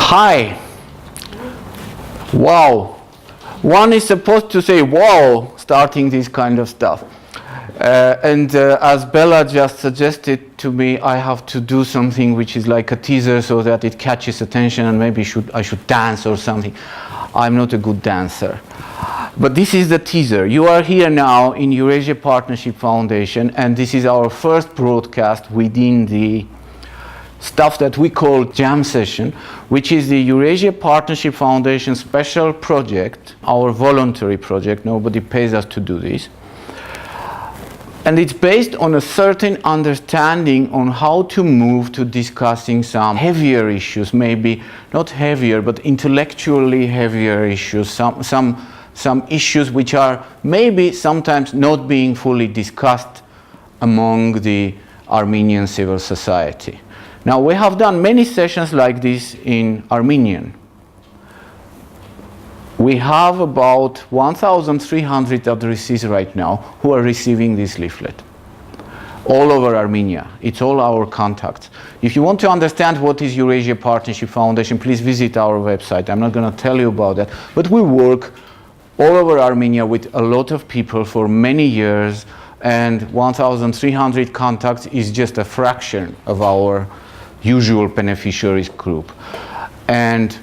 Hi. Wow. One is supposed to say wow, starting this kind of stuff. As Bella just suggested to me, I have to do something which is like a teaser so that it catches attention, and maybe I should dance or something. I'm not a good dancer. But this is the teaser. You are here now in Eurasia Partnership Foundation, and this is our first broadcast within the stuff that we call Jam Session, which is the Eurasia Partnership Foundation special project, our voluntary project. Nobody pays us to do this. And it's based on a certain understanding on how to move to discussing some heavier issues, maybe not heavier, but intellectually heavier issues, some issues which are maybe sometimes not being fully discussed among the Armenian civil society. Now, we have done many sessions like this in Armenian. We have about 1,300 addressees right now who are receiving this leaflet all over Armenia. It's all our contacts. If you want to understand what is Eurasia Partnership Foundation, please visit our website. I'm not going to tell you about that, but we work all over Armenia with a lot of people for many years, and 1,300 contacts is just a fraction of our usual beneficiaries group. And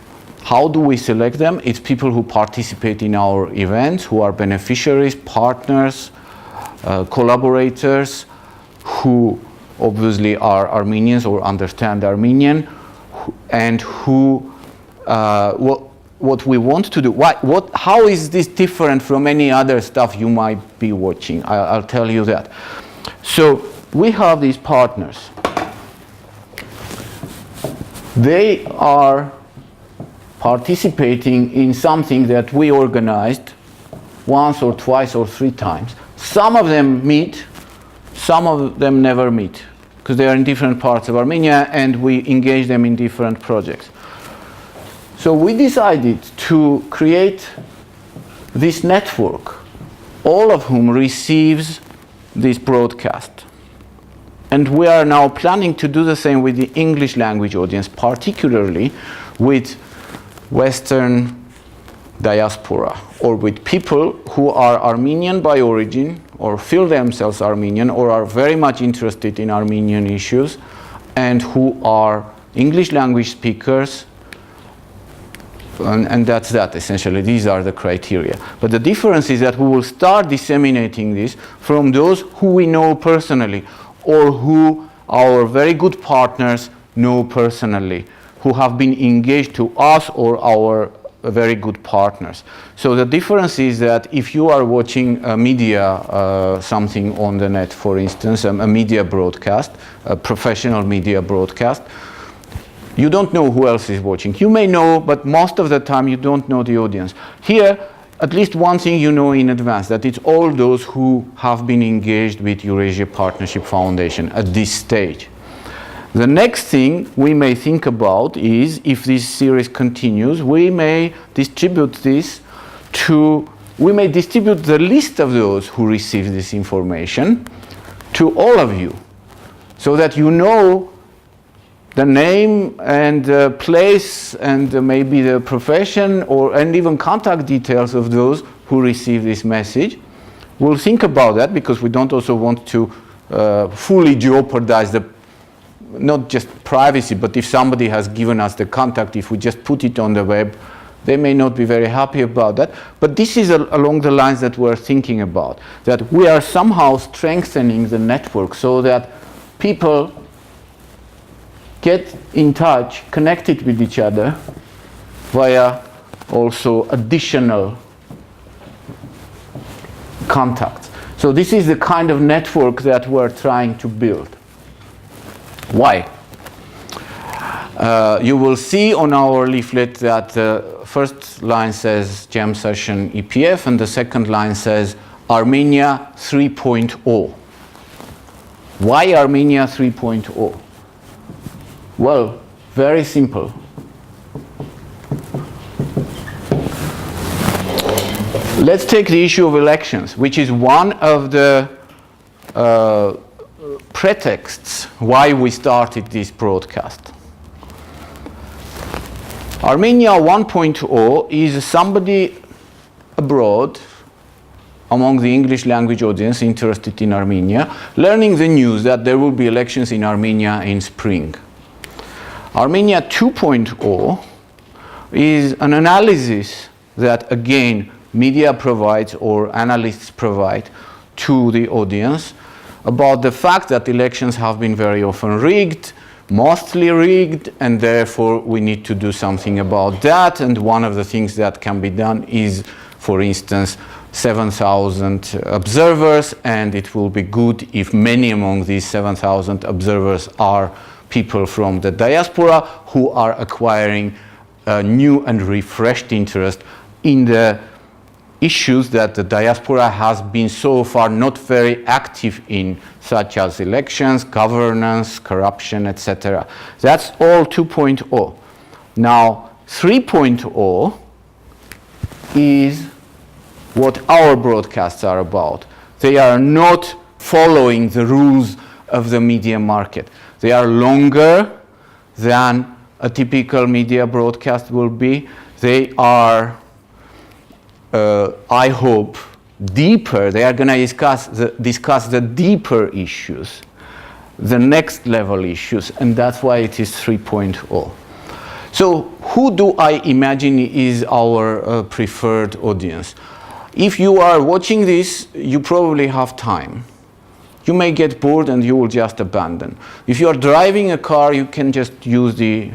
how do we select them? It's people who participate in our events, who are beneficiaries, partners, collaborators, who obviously are Armenians or understand Armenian, and who, what we want to do. How is this different from any other stuff you might be watching? I'll tell you that. So we have these partners. They are participating in something that we organized once or twice or three times. Some of them meet, some of them never meet, because they are in different parts of Armenia and we engage them in different projects. So we decided to create this network, all of whom receives this broadcast. And we are now planning to do the same with the English language audience, particularly with Western diaspora, or with people who are Armenian by origin, or feel themselves Armenian, or are very much interested in Armenian issues, and who are English language speakers. And that's that, essentially. These are the criteria. But the difference is that we will start disseminating this from those who we know personally, or who our very good partners know personally, who have been engaged to us or our very good partners. So the difference is that if you are watching a media, something on the net, for instance, a media broadcast, a professional media broadcast, you don't know who else is watching. You may know, but most of the time you don't know the audience. Here, at least one thing you know in advance, that it's all those who have been engaged with Eurasia Partnership Foundation at this stage. The next thing we may think about is, if this series continues, we may distribute this we may distribute the list of those who receive this information to all of you, so that you know the name and the place and maybe the profession and even contact details of those who receive this message. We'll think about that, because we don't also want to fully jeopardize not just privacy, but if somebody has given us the contact, if we just put it on the web, they may not be very happy about that. But this is along the lines that we're thinking about, that we are somehow strengthening the network so that people get in touch, connected with each other via also additional contacts. So this is the kind of network that we're trying to build. Why? You will see on our leaflet that the first line says Jam Session EPF, and the second line says Armenia 3.0. Why Armenia 3.0? Well, very simple. Let's take the issue of elections, which is one of the pretexts why we started this broadcast. Armenia 1.0 is somebody abroad among the English language audience interested in Armenia, learning the news that there will be elections in Armenia in spring. Armenia 2.0 is an analysis that, again, media provides or analysts provide to the audience about the fact that elections have been very often rigged, mostly rigged, and therefore we need to do something about that. And one of the things that can be done is, for instance, 7,000 observers, and it will be good if many among these 7,000 observers are people from the diaspora who are acquiring a new and refreshed interest in the issues that the diaspora has been so far not very active in, such as elections, governance, corruption, etc. That's all 2.0. Now, 3.0 is what our broadcasts are about. They are not following the rules of the media market. They are longer than a typical media broadcast will be. They are I hope, deeper. They are going to discuss the deeper issues, the next level issues, and that's why it is 3.0. So who do I imagine is our preferred audience? If you are watching this, you probably have time. You may get bored and you will just abandon. If you are driving a car, you can just use the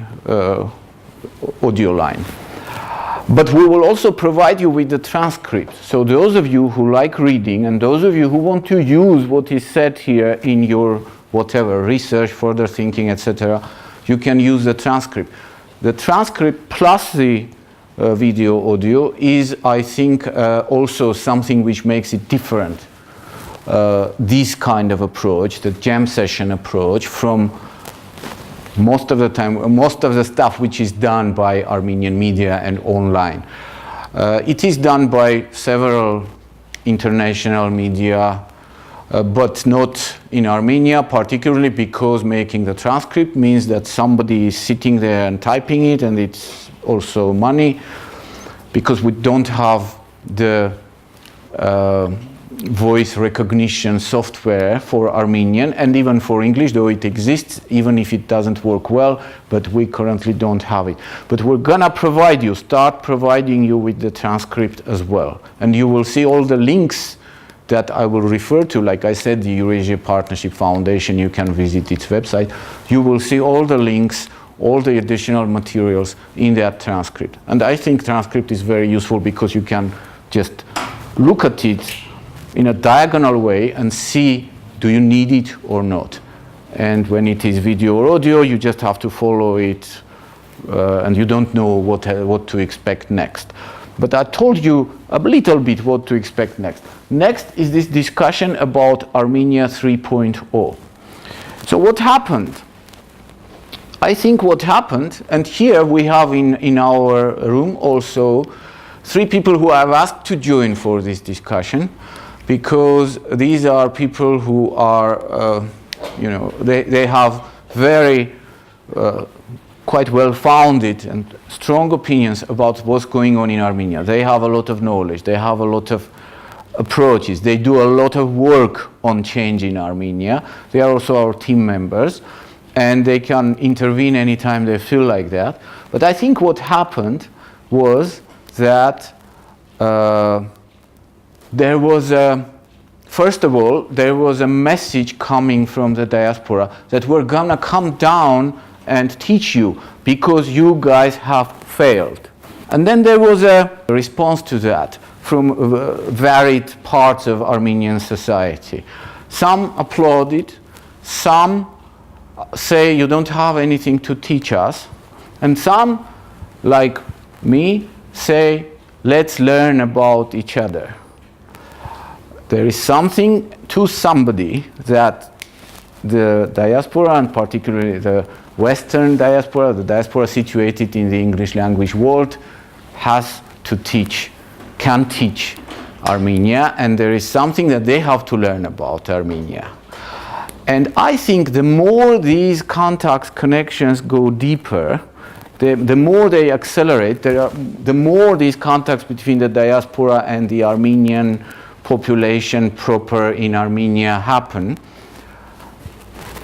audio line. But we will also provide you with the transcript. So those of you who like reading and those of you who want to use what is said here in your whatever, research, further thinking, etc., you can use the transcript. The transcript plus the video audio is, I think, also something which makes it different. This kind of approach, the jam session approach, from most of the time, most of the stuff which is done by Armenian media and online. It is done by several international media, but not in Armenia, particularly because making the transcript means that somebody is sitting there and typing it, and it's also money, because we don't have the voice recognition software for Armenian and even for English, though it exists, even if it doesn't work well, but we currently don't have it. But we're gonna start providing you with the transcript as well. And you will see all the links that I will refer to. Like I said, the Eurasia Partnership Foundation, you can visit its website. You will see all the links, all the additional materials in that transcript. And I think transcript is very useful because you can just look at it in a diagonal way and see, do you need it or not? And when it is video or audio, you just have to follow it and you don't know what to expect next. But I told you a little bit what to expect next. Next is this discussion about Armenia 3.0. So what happened? I think what happened, and here we have in our room also 3 people who I've asked to join for this discussion, because these are people who are, they have very quite well-founded and strong opinions about what's going on in Armenia. They have a lot of knowledge. They have a lot of approaches. They do a lot of work on change in Armenia. They are also our team members, and they can intervene anytime they feel like that. But I think what happened was that there was first of all, there was a message coming from the diaspora that we're gonna come down and teach you because you guys have failed. And then there was a response to that from varied parts of Armenian society. Some applauded, some say you don't have anything to teach us, and some, like me, say let's learn about each other. There is something to somebody that the diaspora, and particularly the Western diaspora, the diaspora situated in the English language world, has to teach, can teach Armenia, and there is something that they have to learn about Armenia. And I think the more these contacts, connections go deeper, the more they accelerate, the more these contacts between the diaspora and the Armenian population proper in Armenia happen,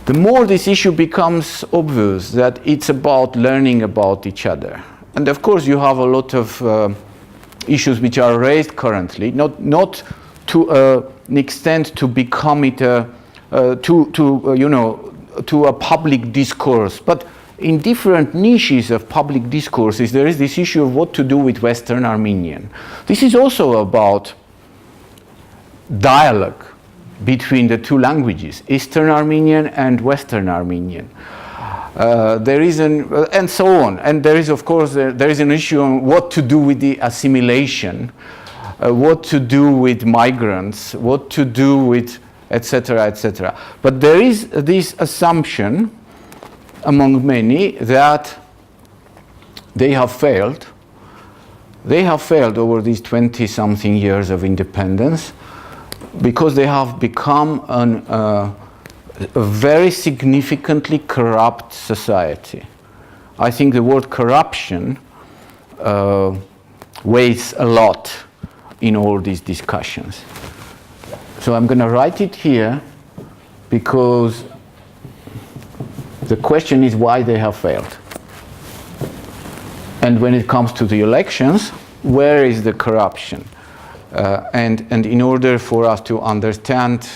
the more this issue becomes obvious that it's about learning about each other. And of course you have a lot of issues which are raised currently, not to an extent to become it to a public discourse, but in different niches of public discourses there is this issue of what to do with Western Armenian. This is also about dialogue between the two languages, Eastern Armenian and Western Armenian. There is and so on. And there is, of course, there is an issue on what to do with the assimilation, what to do with migrants, what to do with, etc., etc. But there is this assumption among many that they have failed. They have failed over these 20-something years of independence because they have become a very significantly corrupt society. I think the word corruption weighs a lot in all these discussions. So I'm going to write it here because the question is why they have failed. And when it comes to the elections, where is the corruption? And in order for us to understand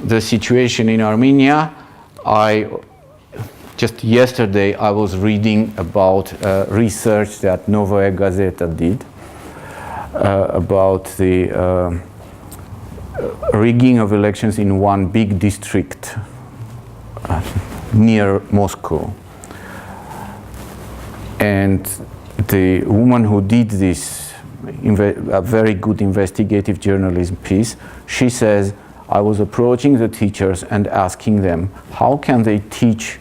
the situation in Armenia, just yesterday I was reading about research that Novaya Gazeta did about the rigging of elections in one big district near Moscow. And the woman who did this, a very good investigative journalism piece, she says, I was approaching the teachers and asking them, how can they teach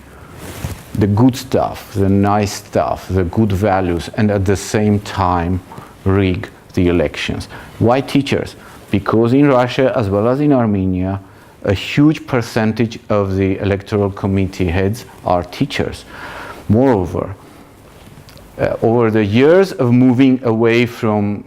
the good stuff, the nice stuff, the good values, and at the same time rig the elections? Why teachers? Because in Russia, as well as in Armenia, a huge percentage of the electoral committee heads are teachers. Moreover, over the years of moving away from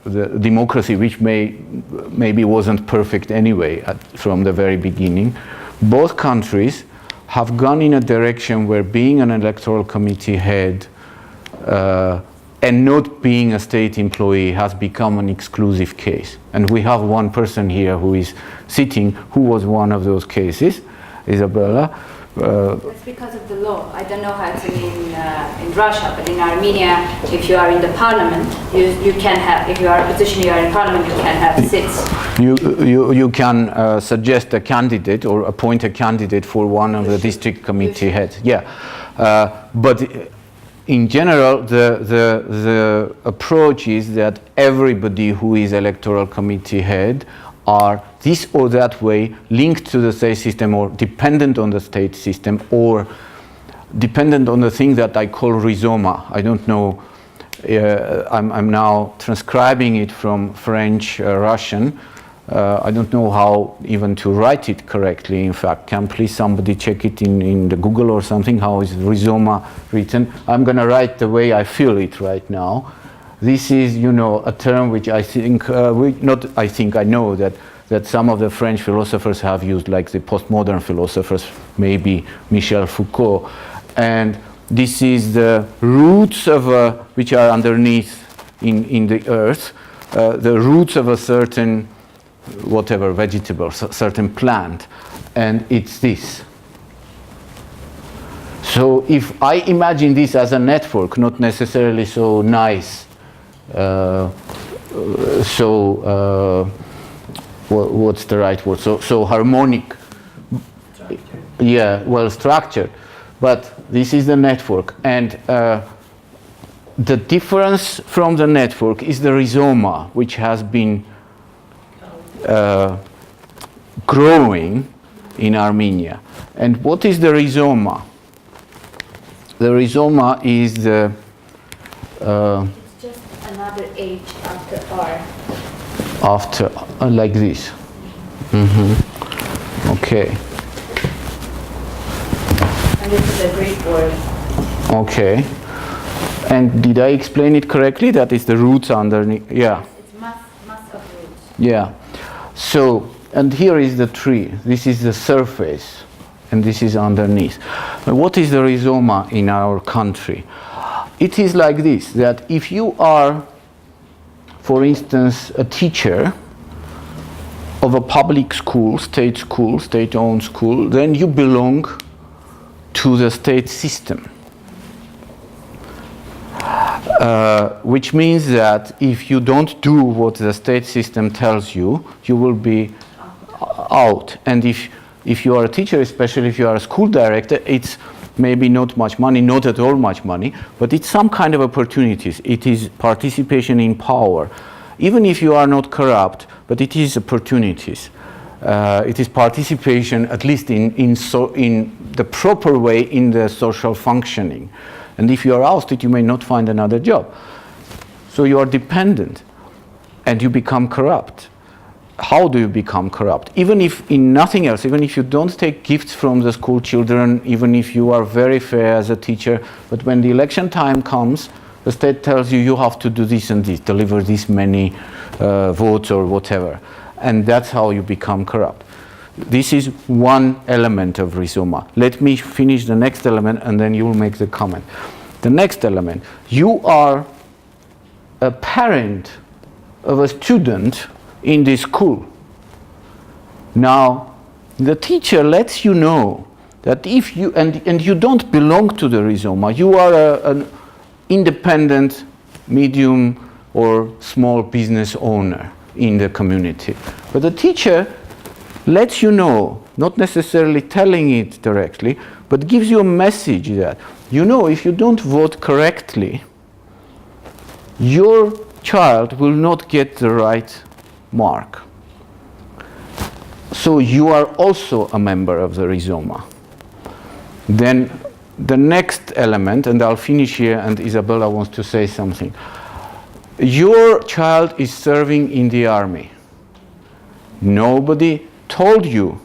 the democracy, which maybe wasn't perfect anyway from the very beginning, both countries have gone in a direction where being an electoral committee head and not being a state employee has become an exclusive case. And we have one person here who is sitting who was one of those cases, Isabella. That's because of the law. I don't know how it's in Russia, but in Armenia, if you are in the parliament, you can have, if you are a position, you are in parliament, you can have seats. You can suggest a candidate or appoint a candidate for one of the district committee heads. Yeah, but in general, the approach is that everybody who is electoral committee head are this or that way linked to the state system or dependent on the state system or dependent on the thing that I call rhizoma. I don't know, I'm now transcribing it from French, Russian. I don't know how even to write it correctly. In fact, can please somebody check it in the Google or something, how is rhizoma written? I'm going to write the way I feel it right now. This is, you know, a term which I think, I know that some of the French philosophers have used, like the postmodern philosophers, maybe Michel Foucault. And this is the roots of, which are underneath in the earth, the roots of a certain, whatever, vegetable, certain plant. And it's this. So if I imagine this as a network, not necessarily so nice, what's the right word? So harmonic. Structured. Yeah, well structured. But this is the network, and the difference from the network is the rhizoma, which has been growing in Armenia. And what is the rhizoma? The rhizoma is the another H after R. After, like this. Mm-hmm. Okay. And this is a Greek word. Okay. And did I explain it correctly? That is the roots underneath. Yeah. It's mass of roots. Yeah. So, and here is the tree. This is the surface, and this is underneath. But what is the rhizoma in our country? It is like this, that if you are, for instance, a teacher of a public school, state-owned school, then you belong to the state system. Which means that if you don't do what the state system tells you, you will be out. And if you are a teacher, especially if you are a school director, it's maybe not much money, not at all much money, but it's some kind of opportunities. It is participation in power. Even if you are not corrupt, but it is opportunities. It is participation, at least in the proper way, in the social functioning. And if you are ousted, you may not find another job. So you are dependent, and you become corrupt. How do you become corrupt? Even if in nothing else, even if you don't take gifts from the school children, even if you are very fair as a teacher, but when the election time comes, the state tells you you have to do this and this, deliver this many votes or whatever. And that's how you become corrupt. This is one element of rhizoma. Let me finish the next element and then you will make the comment. The next element, you are a parent of a student in this school. Now, the teacher lets you know that if you, and you don't belong to the rhizoma, you are an independent, medium or small business owner in the community. But the teacher lets you know, not necessarily telling it directly, but gives you a message that, you know, if you don't vote correctly, your child will not get the right mark. So you are also a member of the rhizoma. Then the next element, and I'll finish here, and Isabella wants to say something. Your child is serving in the army. Nobody told you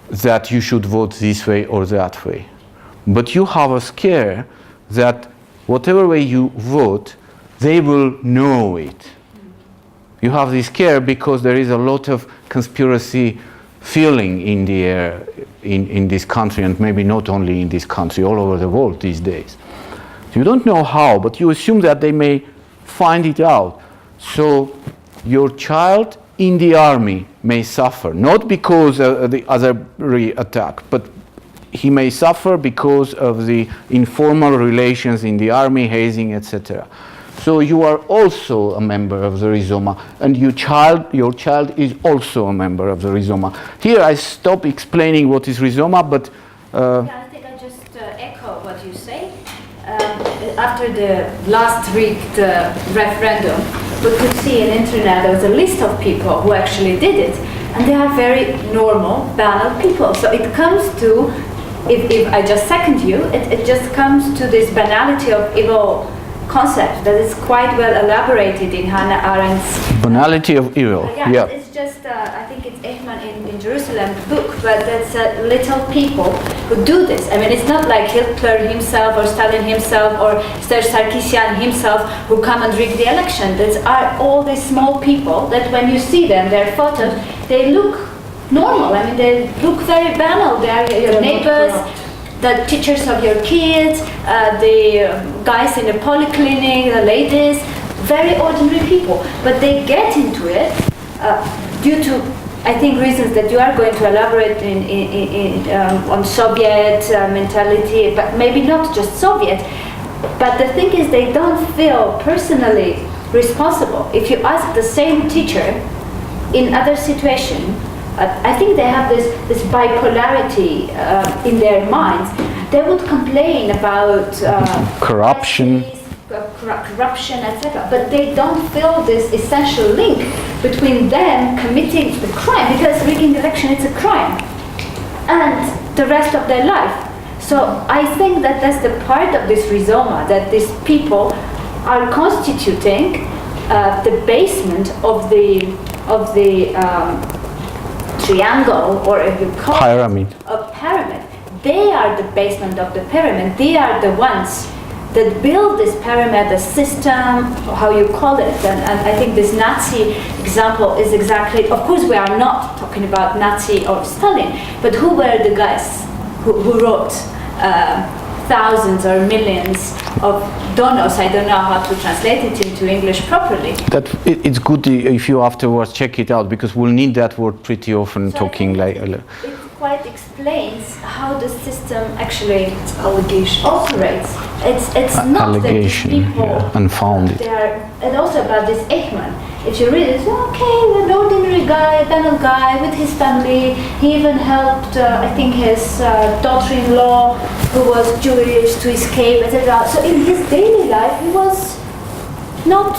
that you should vote this way or that way. But you have a scare that whatever way you vote, they will know it. You have this scare because there is a lot of conspiracy feeling in the air in this country, and maybe not only in this country, all over the world these days. You don't know how, but you assume that they may find it out. So your child in the army may suffer, not because of the other attack, but he may suffer because of the informal relations in the army, hazing, etc. So you are also a member of the rhizoma, and your child is also a member of the rhizoma. Here I stop explaining what is rhizoma, but yeah, I think I just echo what you say. After the last week referendum, we could see on the internet there was a list of people who actually did it, and they are very normal, banal people. So it comes to, if I just second you, it just comes to this banality of evil concept that is quite well elaborated in Hannah Arendt's banality of evil. Yeah. It's just I think it's Ehman in Jerusalem book, but that's little people who do this. I mean, it's not like Hitler himself or Stalin himself or Sarkisian himself who come and rig the election. These are all these small people that when you see them, their photos, they look normal. I mean, they look very banal. They are your neighbors, the teachers of your kids, the guys in the polyclinic, the ladies, very ordinary people. But they get into it due to, I think, reasons that you are going to elaborate on Soviet mentality, but maybe not just Soviet. But the thing is, they don't feel personally responsible. If you ask the same teacher in other situations, I think they have this bipolarity in their minds. They would complain about corruption, etc. But they don't feel this essential link between them committing the crime, because rigging the election is a crime, and the rest of their life. So I think that that's the part of this rhizoma, that these people are constituting the basement of the triangle, or if you call pyramid. A pyramid. they are the basement of the pyramid. They are the ones that build this pyramid, the system, how you call it. And I think this Nazi example is exactly, of course we are not talking about Nazi or Stalin, but who were the guys who wrote thousands or millions of donos? I don't know how to translate it into English properly. It's good if you afterwards check it out, because we'll need that word pretty often, so talking like... It quite explains how the system actually operates. It's not allegation, that people unfounded. They are, and also about this Eichmann. If you read it, okay, an ordinary guy, a banal guy with his family. He even helped, I think, his daughter-in-law, who was Jewish, to escape, etc. So in his daily life, he was not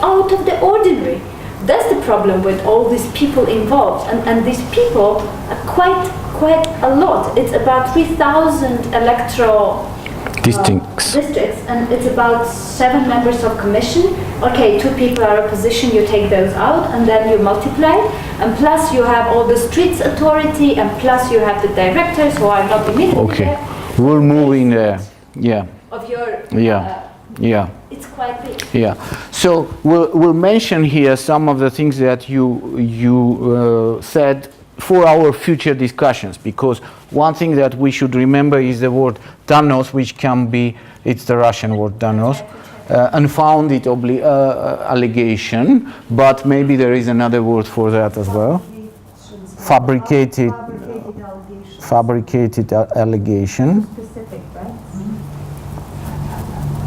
out of the ordinary. That's the problem with all these people involved, and these people are quite a lot. It's about 3,000 electoral districts, and it's about 7 members of commission. Okay, 2 people are opposition, you take those out, and then you multiply, and plus you have all the streets authority, and plus you have the directors who are not immediately there. We'll move in there. Of your it's quite big. So we'll mention here some of the things that you said for our future discussions, because one thing that we should remember is the word danos, which can be, it's the Russian word danos, unfounded allegation, but maybe there is another word for that as well. Fabricated allegation. Specific, right?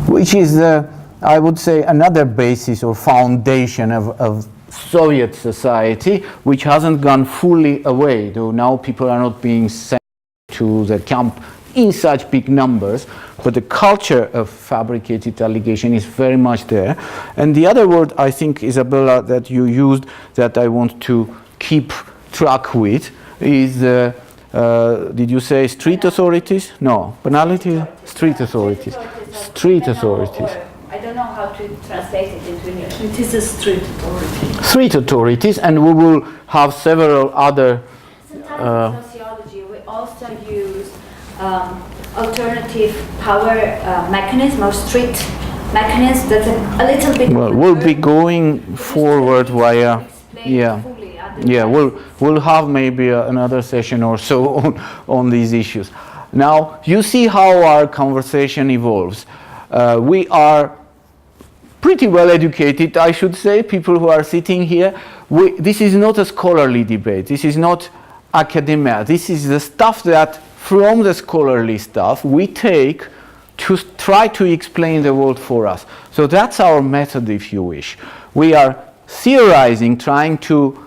Which is, I would say, another basis or foundation of Soviet society, which hasn't gone fully away, though now people are not being sent to the camp in such big numbers, but the culture of fabricated allegation is very much there. And the other word, I think, Isabella, that you used, that I want to keep track with, is, did you say street authorities? No, penalty? Street authorities. Street authorities. I don't know how to translate it into English. It is a street authority. Street authorities, and we will have several other... Sometimes in sociology we also use alternative power mechanism or street mechanism that's a little bit... Well, we'll be going forward via... We'll have maybe another session or so on these issues. Now, you see how our conversation evolves. We are pretty well educated, I should say, people who are sitting here. This is not a scholarly debate. This is not academia. This is the stuff that, from the scholarly stuff, we take to try to explain the world for us. So that's our method, if you wish. We are theorizing, trying to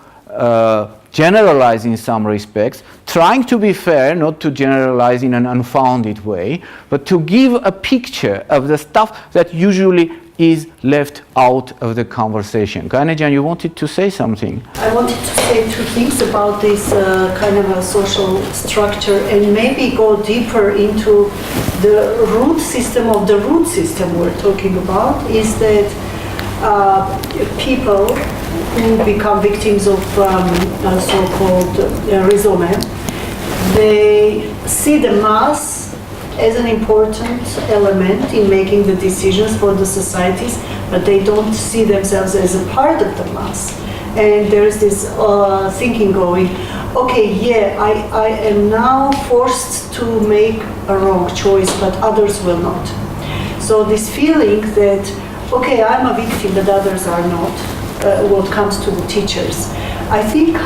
generalize in some respects, trying to be fair, not to generalize in an unfounded way, but to give a picture of the stuff that usually is left out of the conversation. Kanejan, you wanted to say something? I wanted to say 2 things about this kind of a social structure, and maybe go deeper into the root system of the root system we're talking about, is that people who become victims of so-called raisonnement, they see the mass as an important element in making the decisions for the societies, but they don't see themselves as a part of the mass. And there's this thinking going, okay, I am now forced to make a wrong choice, but others will not. So this feeling that, okay, I'm a victim, but others are not, what comes to the teachers, I think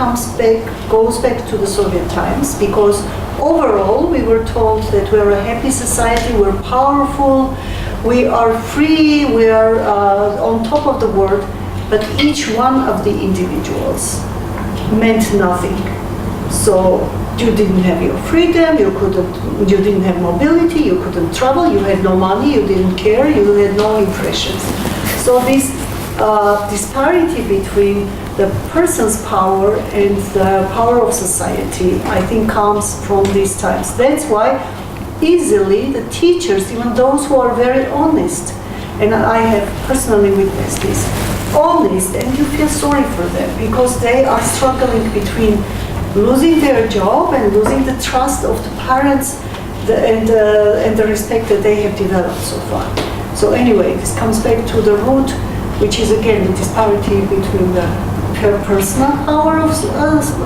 goes back to the Soviet times, because overall we were told that we're a happy society, we're powerful, we are free, we are on top of the world, but each one of the individuals meant nothing. So you didn't have your freedom, you didn't have mobility, you couldn't travel, you had no money, you didn't care, you had no impressions. So this disparity between the person's power and the power of society, I think, comes from these times. That's why easily the teachers, even those who are very honest, and I have personally witnessed this, honest, and you feel sorry for them because they are struggling between losing their job and losing the trust of the parents and the respect that they have developed so far. So anyway, this comes back to the root, which is again the disparity between the personal power of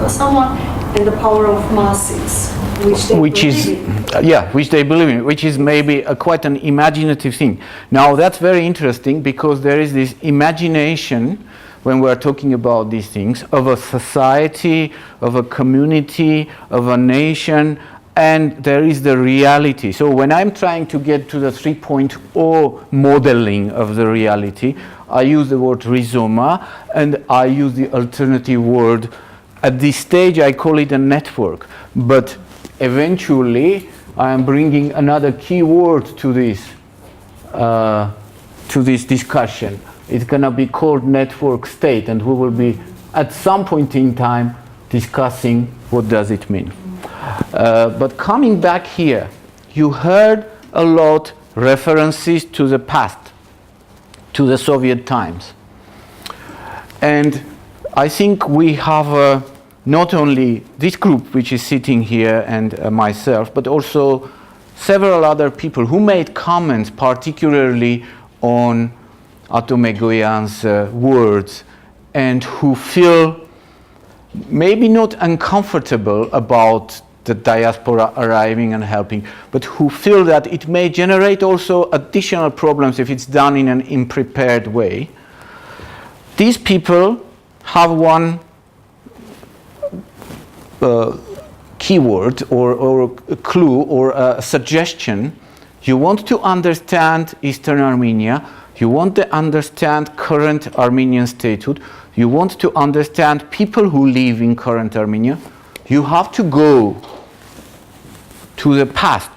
someone and the power of masses, which they believe in, which is maybe quite an imaginative thing. Now that's very interesting because there is this imagination when we're talking about these things of a society, of a community, of a nation, and there is the reality. So when I'm trying to get to the 3.0 modeling of the reality, I use the word rhizoma and I use the alternative word. At this stage I call it a network, but eventually I am bringing another key word to this discussion. It's going to be called network state, and we will be at some point in time discussing what does it mean. But coming back here, you heard a lot references to the past, to the Soviet times. And I think we have not only this group which is sitting here and myself, but also several other people who made comments particularly on Atom Egoyan's words and who feel maybe not uncomfortable about the diaspora arriving and helping, but who feel that it may generate also additional problems if it's done in an unprepared way. These people have one keyword or a clue or a suggestion. You want to understand Eastern Armenia, you want to understand current Armenian statehood, you want to understand people who live in current Armenia, you have to go to the past.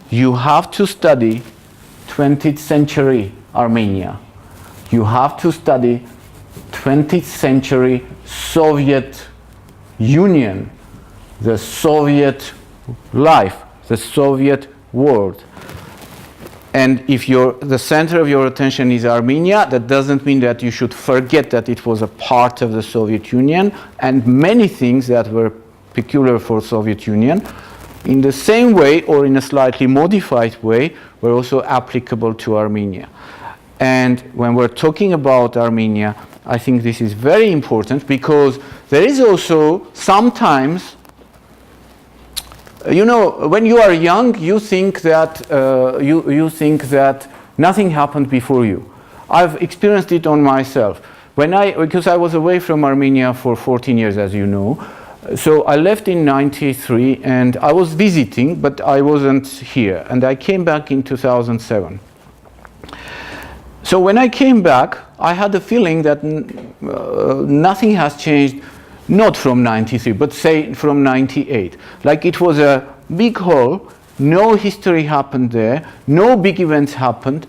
You have to study 20th century Armenia. You have to study 20th century Soviet Union, the Soviet life, the Soviet world. And if the center of your attention is Armenia, that doesn't mean that you should forget that it was a part of the Soviet Union, and many things that were peculiar for Soviet Union, in the same way or in a slightly modified way, were also applicable to Armenia. And when we're talking about Armenia, I think this is very important because there is also sometimes, you know, when you are young, you think that you think that nothing happened before you. I've experienced it on myself. Because I was away from Armenia for 14 years, as you know. So I left in '93 and I was visiting, but I wasn't here. And I came back in 2007. So when I came back, I had the feeling that nothing has changed, not from '93, but say from '98. Like it was a big hole, no history happened there, no big events happened.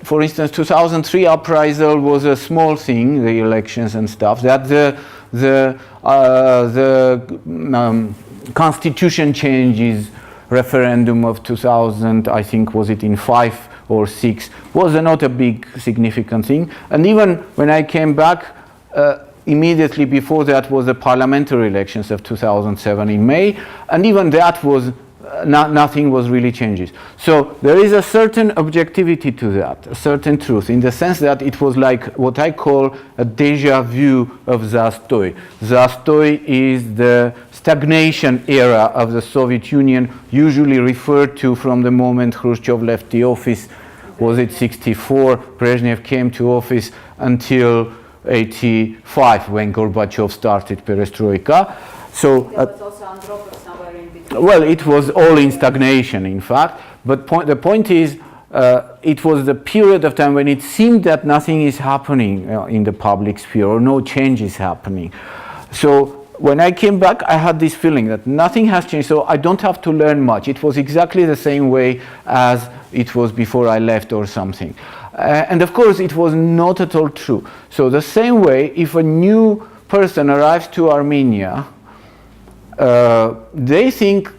For instance, 2003 uprisal was a small thing, the elections and stuff. That the constitution changes referendum of 2000, I think, was it in 5 or 6, was not a big significant thing. And even when I came back, immediately before that was the parliamentary elections of 2007 in May, and even that was nothing was really changes. So there is a certain objectivity to that, a certain truth, in the sense that it was like what I call a déjà vu of Zastoy. Zastoy is the stagnation era of the Soviet Union, usually referred to from the moment Khrushchev left the office, was it 64, Brezhnev came to office, until 85 when Gorbachev started perestroika. So well, it was all in stagnation, in fact. But the point is, it was the period of time when it seemed that nothing is happening in the public sphere, or no change is happening. So when I came back, I had this feeling that nothing has changed, so I don't have to learn much. It was exactly the same way as it was before I left or something. And of course, it was not at all true. So the same way, if a new person arrives to Armenia, they think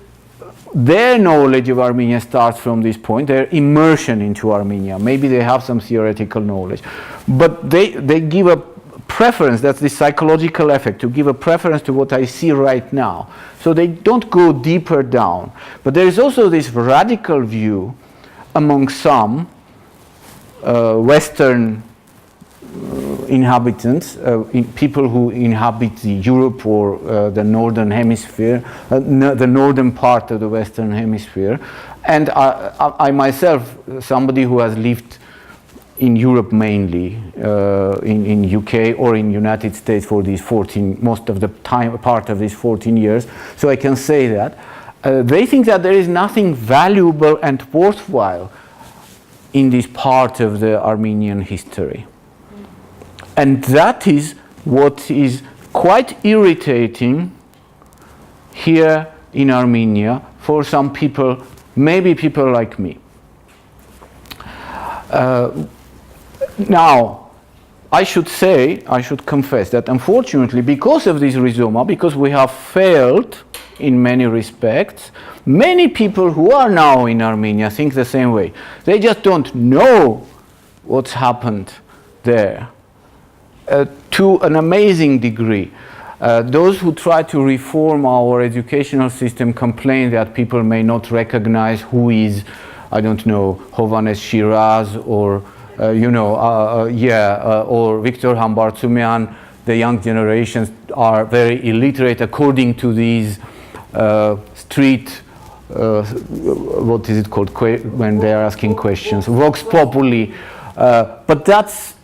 their knowledge of Armenia starts from this point, their immersion into Armenia. Maybe they have some theoretical knowledge, but they give a preference, that's the psychological effect, to give a preference to what I see right now. So they don't go deeper down. But there is also this radical view among some Western inhabitants, people who inhabit the Europe or the northern hemisphere, the northern part of the Western hemisphere. And I myself, somebody who has lived in Europe mainly, in UK or in United States for these 14, most of the time, part of these 14 years, so I can say that. They think that there is nothing valuable and worthwhile in this part of the Armenian history. And that is what is quite irritating here in Armenia for some people, maybe people like me. Now, I should confess that unfortunately, because of this rhizoma, because we have failed in many respects, many people who are now in Armenia think the same way. They just don't know what's happened there. To an amazing degree. Those who try to reform our educational system complain that people may not recognize who is, I don't know, Hovannes Shiraz or, or Victor Hambartsumian. The young generations are very illiterate according to these street, what is it called, when they are asking questions, Vox Populi. But that's,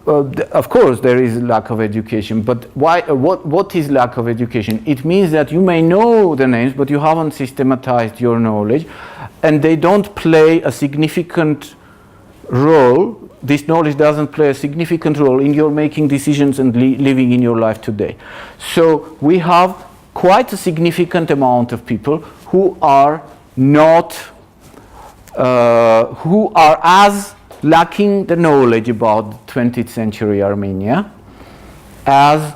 of course, there is lack of education, but why? What is lack of education? It means that you may know the names, but you haven't systematized your knowledge, and they don't play a significant role. This knowledge doesn't play a significant role in your making decisions and living in your life today. So we have quite a significant amount of people who are not, who are as lacking the knowledge about 20th century Armenia as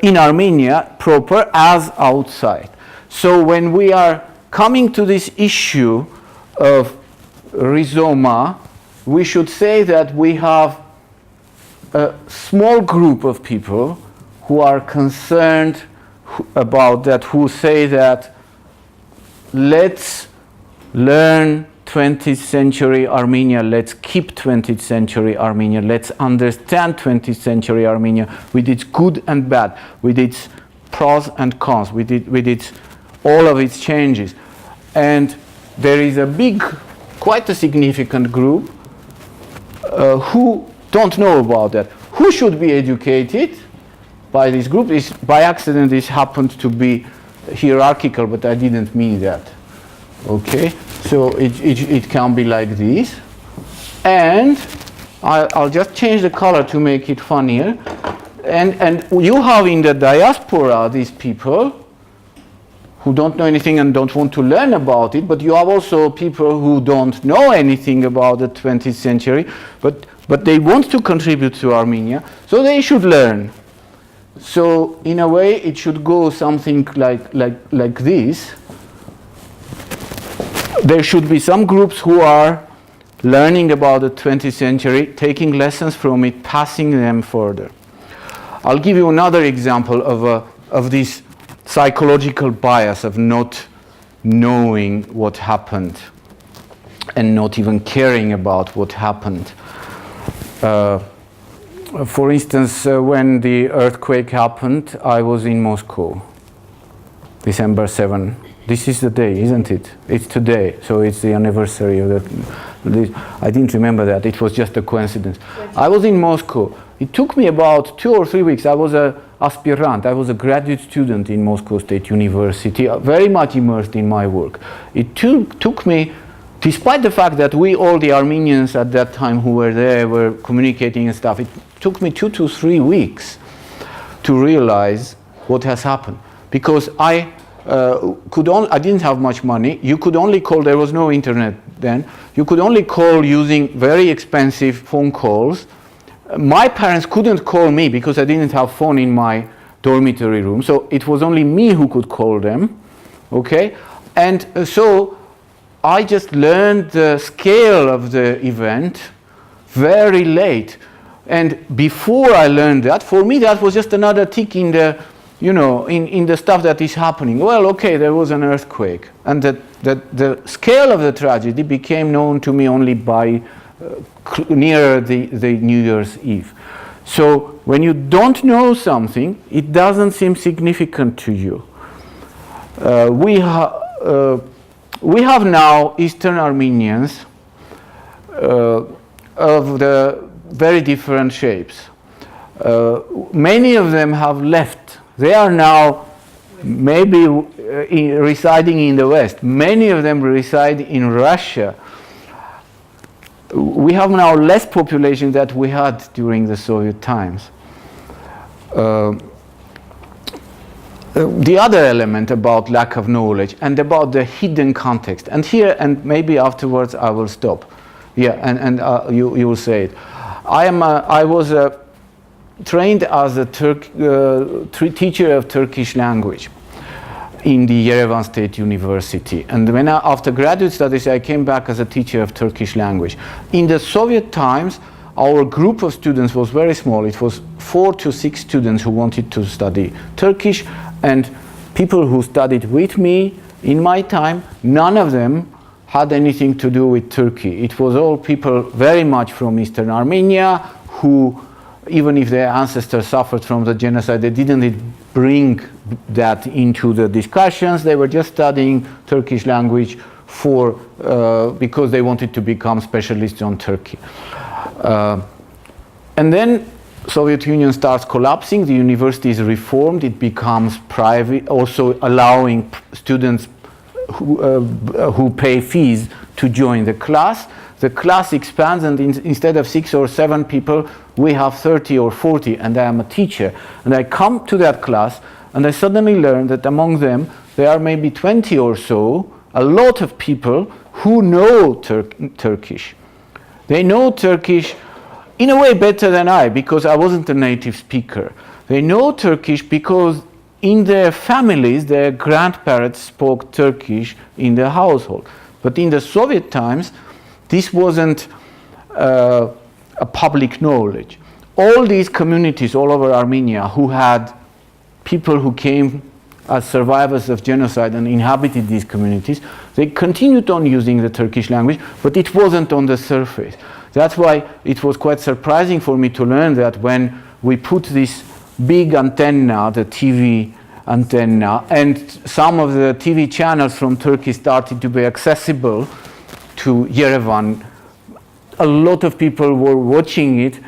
in Armenia proper as outside. So when we are coming to this issue of rhizoma, we should say that we have a small group of people who are concerned about that, who say that let's learn 20th century Armenia, let's keep 20th century Armenia, let's understand 20th century Armenia with its good and bad, with its pros and cons, with its all of its changes. And there is a big, quite a significant group who don't know about that. Who should be educated by this group? By accident this happened to be hierarchical, but I didn't mean that. Okay, so it can be like this, and I'll just change the color to make it funnier. And you have in the diaspora these people who don't know anything and don't want to learn about it, but you have also people who don't know anything about the 20th century, but they want to contribute to Armenia, so they should learn. So in a way it should go something like this. There should be some groups who are learning about the 20th century, taking lessons from it, passing them further. I'll give you another example of this psychological bias of not knowing what happened and not even caring about what happened. For instance, when the earthquake happened, I was in Moscow, December 7. This is the day, isn't it? It's today, so it's the anniversary of that. I didn't remember that. It was just a coincidence. I was in Moscow. It took me about 2 or 3 weeks. I was an aspirant. I was a graduate student in Moscow State University, very much immersed in my work. It took me, despite the fact that we, all the Armenians at that time who were there, were communicating and stuff, it took me 2 to 3 weeks to realize what has happened. Because I didn't have much money. You could only call, there was no internet then. You could only call using very expensive phone calls. My parents couldn't call me because I didn't have phone in my dormitory room. So it was only me who could call them. Okay? And so I just learned the scale of the event very late. And before I learned that, for me that was just another tick in the, in the stuff that is happening. Well, okay, there was an earthquake, and the scale of the tragedy became known to me only by nearer the New Year's Eve. So when you don't know something, it doesn't seem significant to you. We have now Eastern Armenians of the very different shapes. Many of them have left. They are now maybe residing in the West. Many of them reside in Russia. We have now less population than we had during the Soviet times. The other element about lack of knowledge and about the hidden context, and here, and maybe afterwards I will stop. Yeah, and you will say it. I was trained as a teacher of Turkish language in the Yerevan State University, and when after graduate studies I came back as a teacher of Turkish language. In the Soviet times, our group of students was very small. It was 4 to 6 students who wanted to study Turkish, and people who studied with me in my time, none of them had anything to do with Turkey. It was all people very much from Eastern Armenia who, even if their ancestors suffered from the genocide, they didn't bring that into the discussions. They were just studying Turkish language because they wanted to become specialists on Turkey. And then Soviet Union starts collapsing, the university is reformed, it becomes private, also allowing students who pay fees to join the class. The class expands, and instead of 6 or 7 people, we have 30 or 40, and I am a teacher. And I come to that class, and I suddenly learn that among them, there are maybe 20 or so, a lot of people who know Turkish. They know Turkish in a way better than I, because I wasn't a native speaker. They know Turkish because in their families, their grandparents spoke Turkish in the household. But in the Soviet times, this wasn't a public knowledge. All these communities all over Armenia who had people who came as survivors of genocide and inhabited these communities, they continued on using the Turkish language, but it wasn't on the surface. That's why it was quite surprising for me to learn that when we put this big antenna, the TV antenna, and some of the TV channels from Turkey started to be accessible to Yerevan, a lot of people were watching it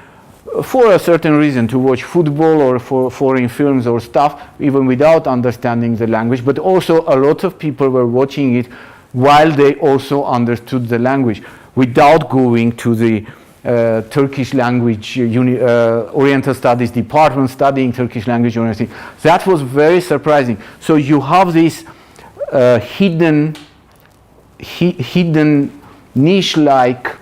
for a certain reason, to watch football or for foreign films or stuff, even without understanding the language, but also a lot of people were watching it while they also understood the language, without going to the Turkish language Oriental Studies department, studying Turkish language or anything. That was very surprising. So you have these hidden niche-like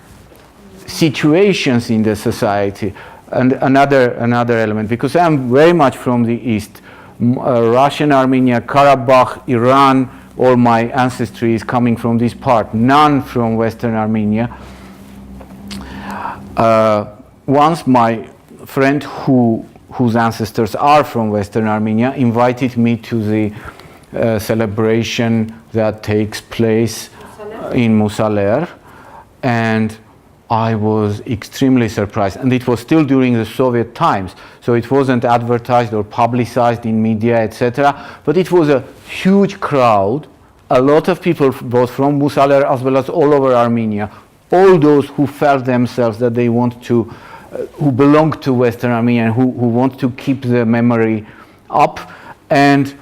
situations in the society. And another element, because I'm very much from the East, Russian Armenia, Karabakh, Iran, all my ancestry is coming from this part, none from Western Armenia. Once my friend whose ancestors are from Western Armenia invited me to the celebration that takes place in Musaler, and I was extremely surprised, and it was still during the Soviet times, so it wasn't advertised or publicized in media, etc. But it was a huge crowd, a lot of people both from Musaler as well as all over Armenia, all those who felt themselves that they want to, who belong to Western Armenia and who want to keep the memory up, and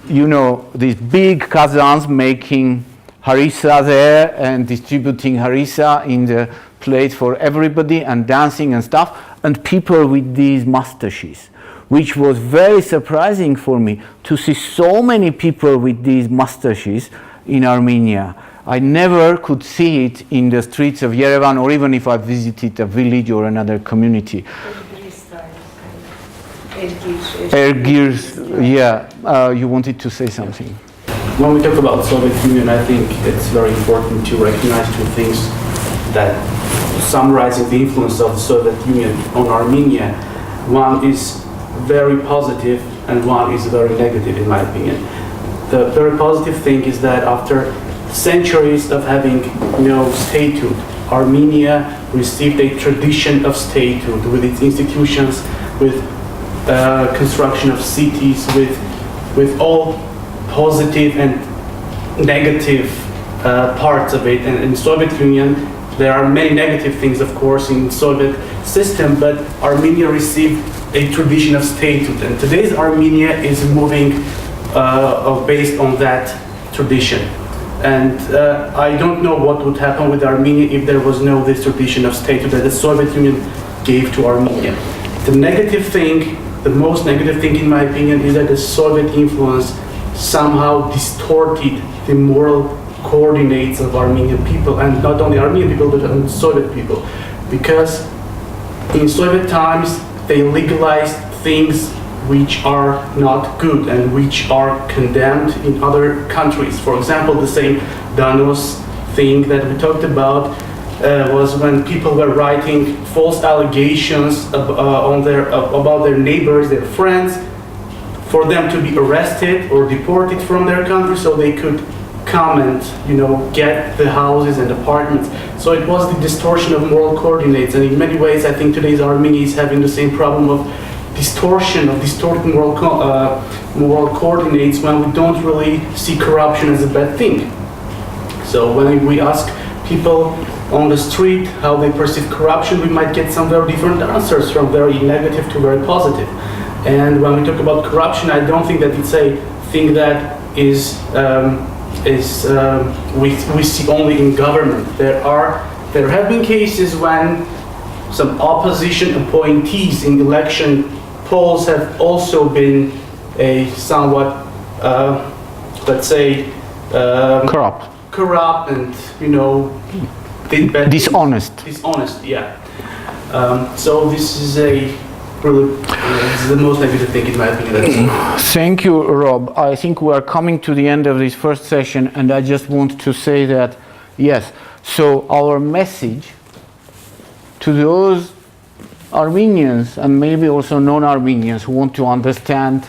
you know, these big kazans making harissa there and distributing harissa in the plate for everybody and dancing and stuff, and people with these mustaches, which was very surprising for me to see so many people with these mustaches in Armenia. I never could see it in the streets of Yerevan, or even if I visited a village or another community. Ergirs, yeah, you wanted to say something. When we talk about Soviet Union, I think it's very important to recognize two things: that summarizing the influence of the Soviet Union on Armenia, one is very positive and one is very negative, in my opinion. The very positive thing is that after centuries of having no statehood, Armenia received a tradition of statehood with its institutions, with construction of cities, with all positive and negative parts of it. And in the Soviet Union, there are many negative things, of course, in the Soviet system, but Armenia received a tradition of statehood. And today's Armenia is moving based on that tradition. And I don't know what would happen with Armenia if there was no this tradition of statehood that the Soviet Union gave to Armenia. The negative thing, the most negative thing in my opinion, is that the Soviet influence somehow distorted the moral coordinates of Armenian people, and not only Armenian people, but Soviet people. Because in Soviet times, they legalized things which are not good and which are condemned in other countries. For example, the same Danos thing that we talked about was when people were writing false allegations about their neighbors, their friends, for them to be arrested or deported from their country so they could come and get the houses and apartments. So it was the distortion of moral coordinates, and in many ways I think today's Armenia is having the same problem of distorting moral coordinates when we don't really see corruption as a bad thing. So when we ask people on the street how they perceive corruption, we might get some very different answers, from very negative to very positive. And when we talk about corruption, I don't think that it's a thing that we see only in government. There have been cases when some opposition appointees in election polls have also been a somewhat, let's say, corrupt and did bad dishonest. Dishonest, yeah. So this is this is the most negative thing in my opinion. Thank you, Rob. I think we are coming to the end of this first session, and I just want to say that, yes, so our message to those Armenians and maybe also non-Armenians who want to understand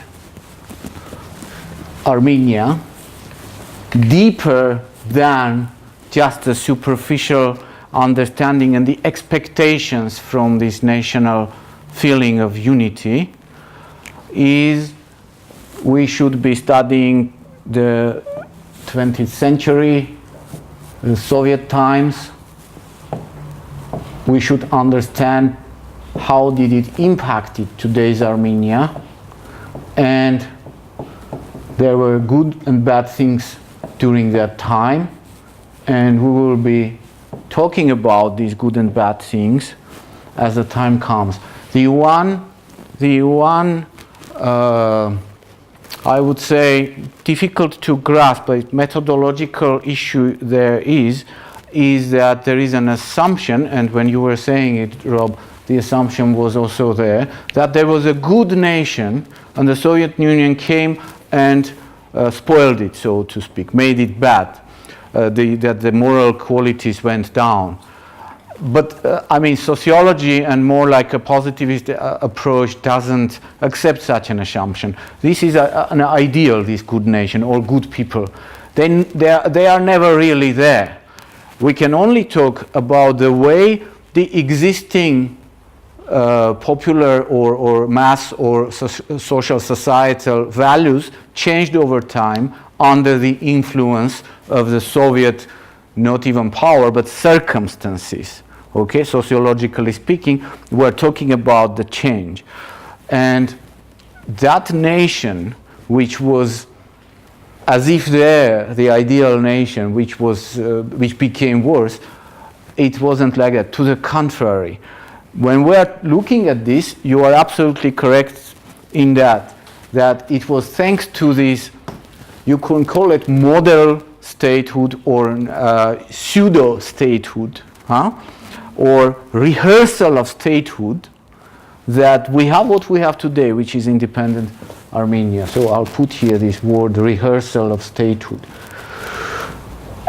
Armenia deeper than just the superficial understanding and the expectations from this national feeling of unity, is we should be studying the 20th century, the Soviet times. We should understand how did it impact today's Armenia, and there were good and bad things during that time, and we will be talking about these good and bad things as the time comes. The one I would say difficult to grasp, but methodological issue there is that there is an assumption, and when you were saying it, Rob, the assumption was also there, that there was a good nation and the Soviet Union came and spoiled it, so to speak, made it bad, that the moral qualities went down. But I mean, sociology and more like a positivist approach doesn't accept such an assumption. This is an ideal, this good nation or good people. They are never really there. We can only talk about the way the existing popular or mass or social societal values changed over time under the influence of the Soviet, not even power, but circumstances. Okay, sociologically speaking, we're talking about the change. And that nation, which was as if the ideal nation, which became worse, it wasn't like that. To the contrary. When we're looking at this, you are absolutely correct in that it was thanks to this, you can call it model statehood or pseudo statehood, or rehearsal of statehood, that we have what we have today, which is independent Armenia. So I'll put here this word, rehearsal of statehood.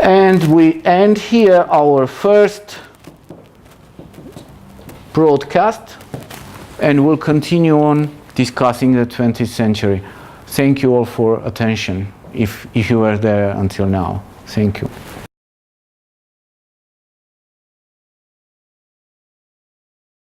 And we end here our first broadcast, and we'll continue on discussing the 20th century. Thank you all for attention, if you were there until now. Thank you.